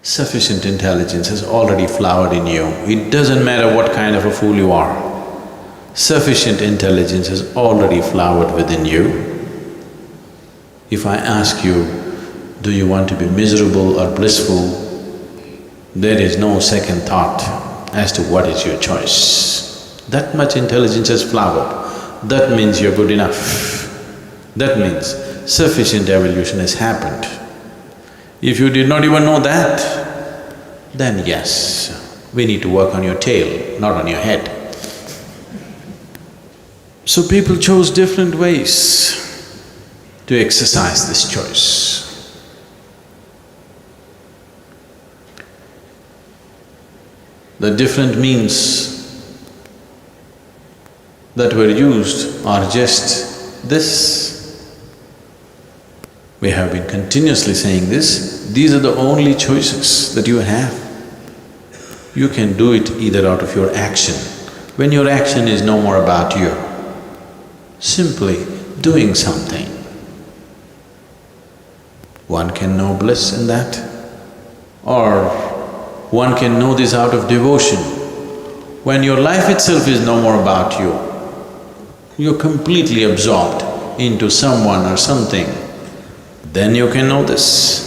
Sufficient intelligence has already flowered in you. It doesn't matter what kind of a fool you are. Sufficient intelligence has already flowered within you. If I ask you, do you want to be miserable or blissful, there is no second thought as to what is your choice. That much intelligence has flowered. That means you're good enough. That means sufficient evolution has happened. If you did not even know that, then yes, we need to work on your tail, not on your head. So people chose different ways to exercise this choice. The different means that were used are just this. We have been continuously saying this, these are the only choices that you have. You can do it either out of your action, when your action is no more about you, simply doing something. One can know bliss in that, or one can know this out of devotion. When your life itself is no more about you, you're completely absorbed into someone or something, then you can know this.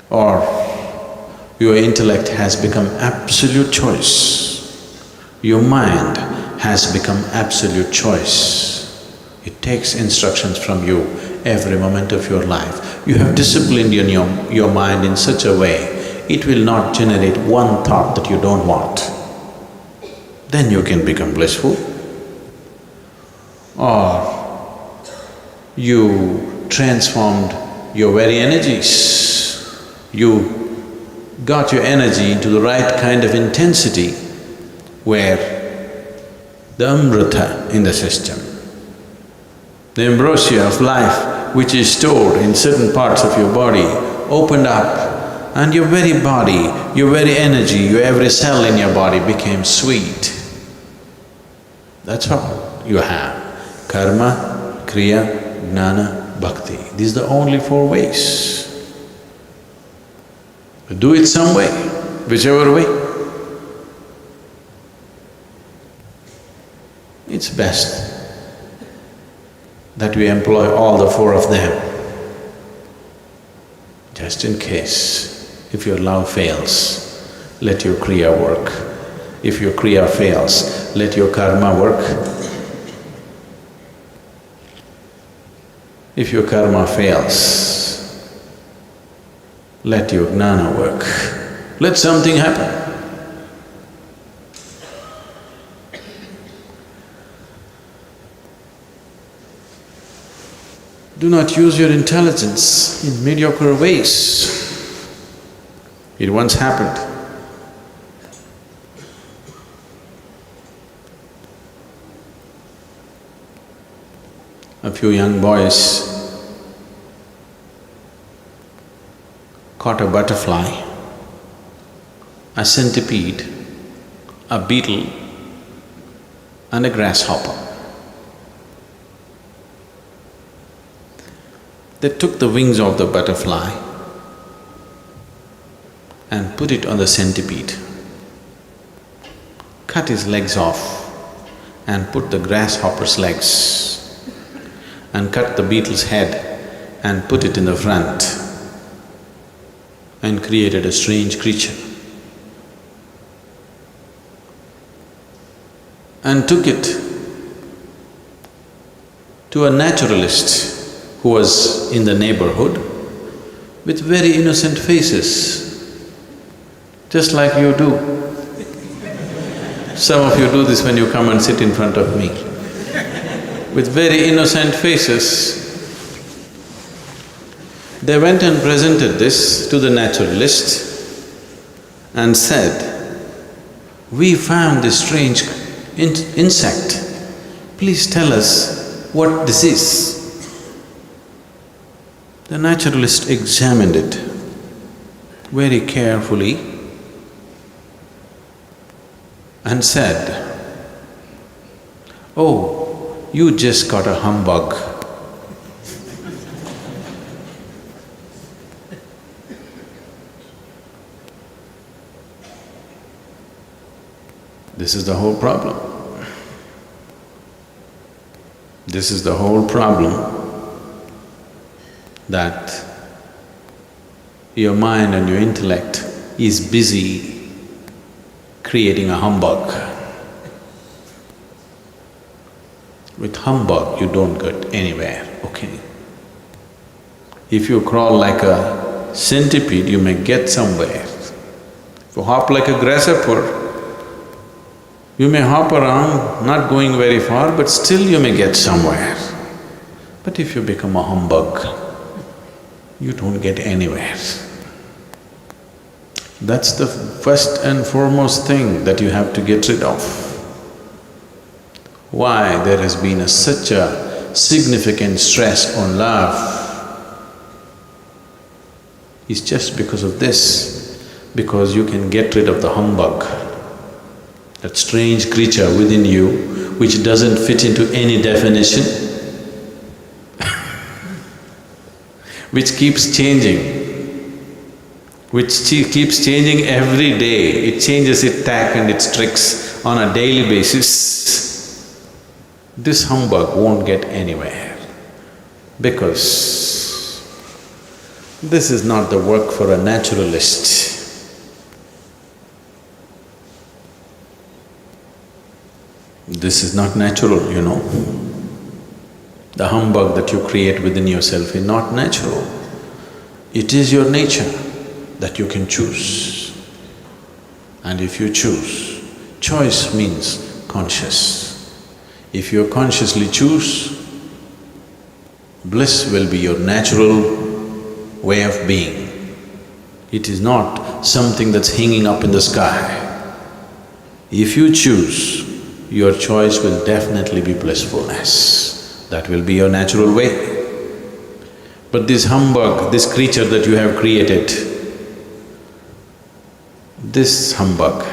Or your intellect has become absolute choice. Your mind has become absolute choice. It takes instructions from you every moment of your life. You have disciplined your mind in such a way, it will not generate one thought that you don't want. Then you can become blissful. Or you transformed your very energies. You got your energy into the right kind of intensity where the amrita in the system, the ambrosia of life which is stored in certain parts of your body opened up, and your very body, your very energy, your every cell in your body became sweet. That's all you have. Karma, Kriya, Jnana, Bhakti. These are the only four ways. Do it some way, whichever way. It's best that we employ all the four of them, just in case. If your love fails, let your Kriya work. If your Kriya fails, let your Karma work. If your Karma fails, let your Jnana work. Let something happen. Do not use your intelligence in mediocre ways. It once happened. A few young boys caught a butterfly, a centipede, a beetle and a grasshopper. They took the wings of the butterfly and put it on the centipede, cut his legs off and put the grasshopper's legs, and cut the beetle's head and put it in the front, and created a strange creature. And took it to a naturalist who was in the neighborhood with very innocent faces, just like you do. Some of you do this when you come and sit in front of me. With very innocent faces, they went and presented this to the naturalist and said, "We found this strange insect. Please tell us what this is." The naturalist examined it very carefully and said, "Oh, you just got a humbug. This is the whole problem. This is the whole problem, that your mind and your intellect is busy creating a humbug. With humbug, you don't get anywhere, okay? If you crawl like a centipede, you may get somewhere. If you hop like a grasshopper, you may hop around, not going very far, but still you may get somewhere. But if you become a humbug, you don't get anywhere. That's the first and foremost thing that you have to get rid of. Why there has been such a significant stress on love is just because of this, because you can get rid of the humbug, that strange creature within you which doesn't fit into any definition, which keeps changing, keeps changing every day. It changes its tack and its tricks on a daily basis. This humbug won't get anywhere, because this is not the work for a naturalist. This is not natural, you know. The humbug that you create within yourself is not natural. It is your nature that you can choose. And if you choose, choice means conscious. If you consciously choose, bliss will be your natural way of being. It is not something that's hanging up in the sky. If you choose, your choice will definitely be blissfulness. That will be your natural way. But this humbug, this creature that you have created, this humbug,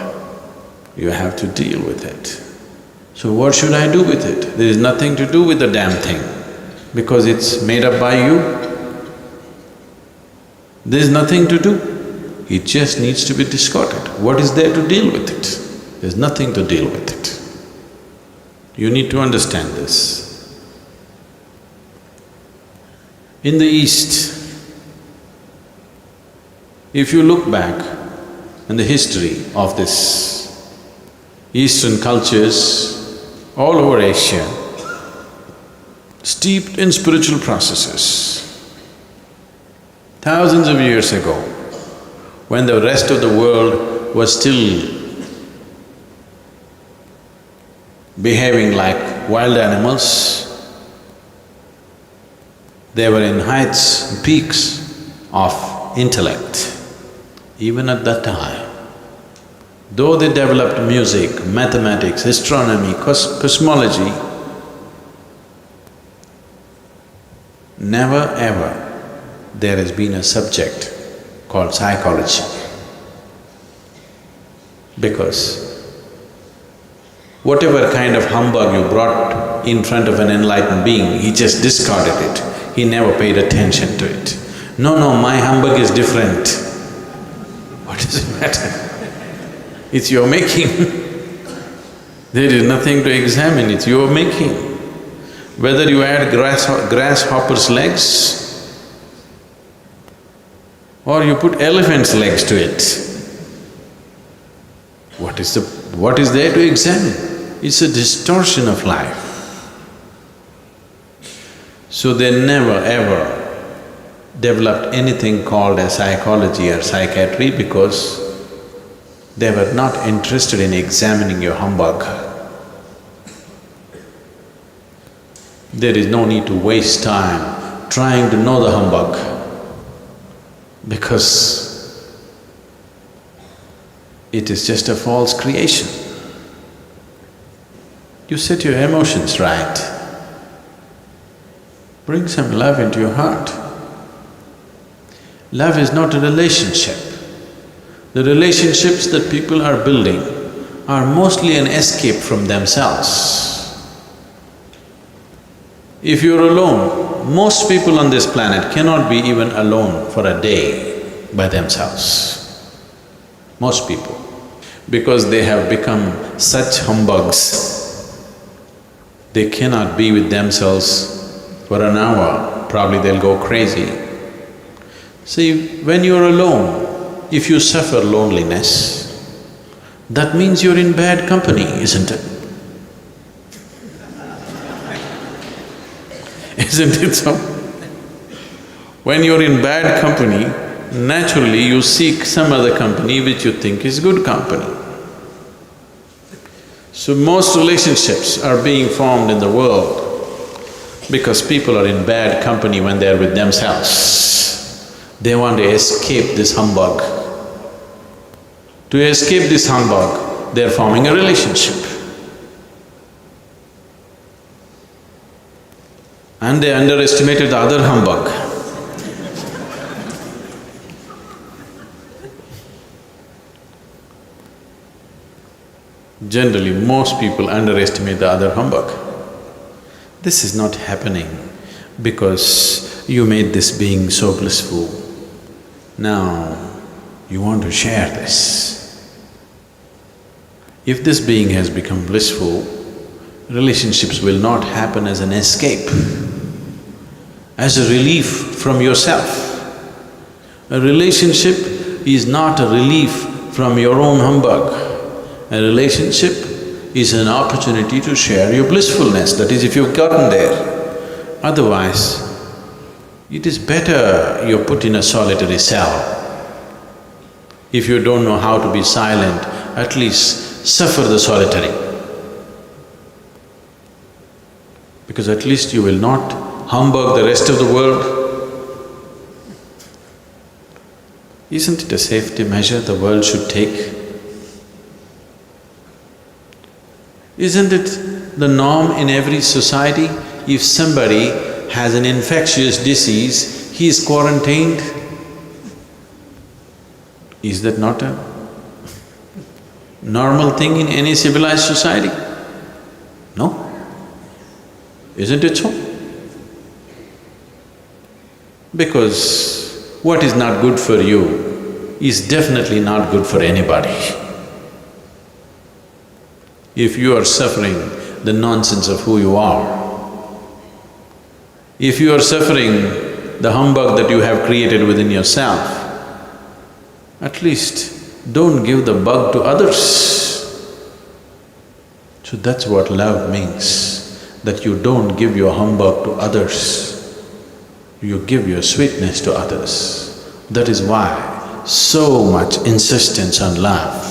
you have to deal with it. So what should I do with it? There is nothing to do with the damn thing, because it's made up by you. There is nothing to do. It just needs to be discarded. What is there to deal with it? There's nothing to deal with it. You need to understand this. In the East, if you look back in the history of this Eastern cultures all over Asia, steeped in spiritual processes, thousands of years ago, when the rest of the world was still behaving like wild animals, they were in heights and peaks of intellect. Even at that time, though they developed music, mathematics, astronomy, cosmology, never ever there has been a subject called psychology. Because whatever kind of humbug you brought in front of an enlightened being, he just discarded it. He never paid attention to it. No, my humbug is different. What does it matter? It's your making. There is nothing to examine, it's your making. Whether you add grasshopper's legs or you put elephant's legs to it, what is there to examine? It's a distortion of life. So they never ever developed anything called as psychology or psychiatry, because they were not interested in examining your humbug. There is no need to waste time trying to know the humbug, because it is just a false creation. You set your emotions right. Bring some love into your heart. Love is not a relationship. The relationships that people are building are mostly an escape from themselves. If you're alone, most people on this planet cannot be even alone for a day by themselves. Most people. because they have become such humbugs. They cannot be with themselves for an hour, probably they'll go crazy. See, when you're alone, if you suffer loneliness, that means you're in bad company, isn't it? Isn't it so? When you're in bad company, naturally you seek some other company which you think is good company. So most relationships are being formed in the world because people are in bad company when they're with themselves. They want to escape this humbug. To escape this humbug, they're forming a relationship. And they underestimated the other humbug. Generally, most people underestimate the other humbug. This is not happening because you made this being so blissful. Now, you want to share this. If this being has become blissful, relationships will not happen as an escape, as a relief from yourself. A relationship is not a relief from your own humbug. A relationship is an opportunity to share your blissfulness, that is if you've gotten there. Otherwise, it is better you're put in a solitary cell. If you don't know how to be silent, at least suffer the solitary. Because at least you will not humbug the rest of the world. Isn't it a safety measure the world should take? Isn't it the norm in every society? If somebody has an infectious disease, he is quarantined. Is that not a normal thing in any civilized society? No? Isn't it so? Because what is not good for you is definitely not good for anybody. If you are suffering the nonsense of who you are, if you are suffering the humbug that you have created within yourself, at least don't give the bug to others. So that's what love means, that you don't give your humbug to others, you give your sweetness to others. That is why so much insistence on love,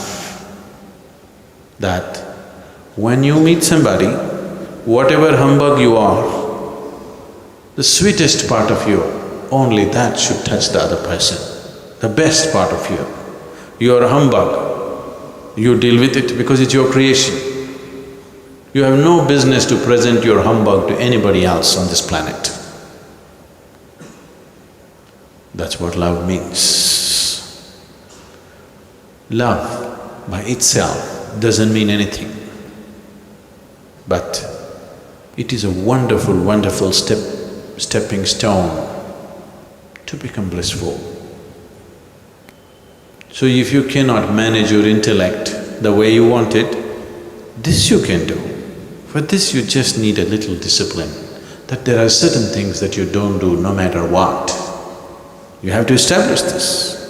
that when you meet somebody, whatever humbug you are, the sweetest part of you, only that should touch the other person, the best part of you. You are a humbug, you deal with it because it's your creation. You have no business to present your humbug to anybody else on this planet. That's what love means. Love by itself doesn't mean anything. But it is a wonderful, wonderful stepping stone to become blissful. So if you cannot manage your intellect the way you want it, this you can do. For this you just need a little discipline, that there are certain things that you don't do no matter what. You have to establish this.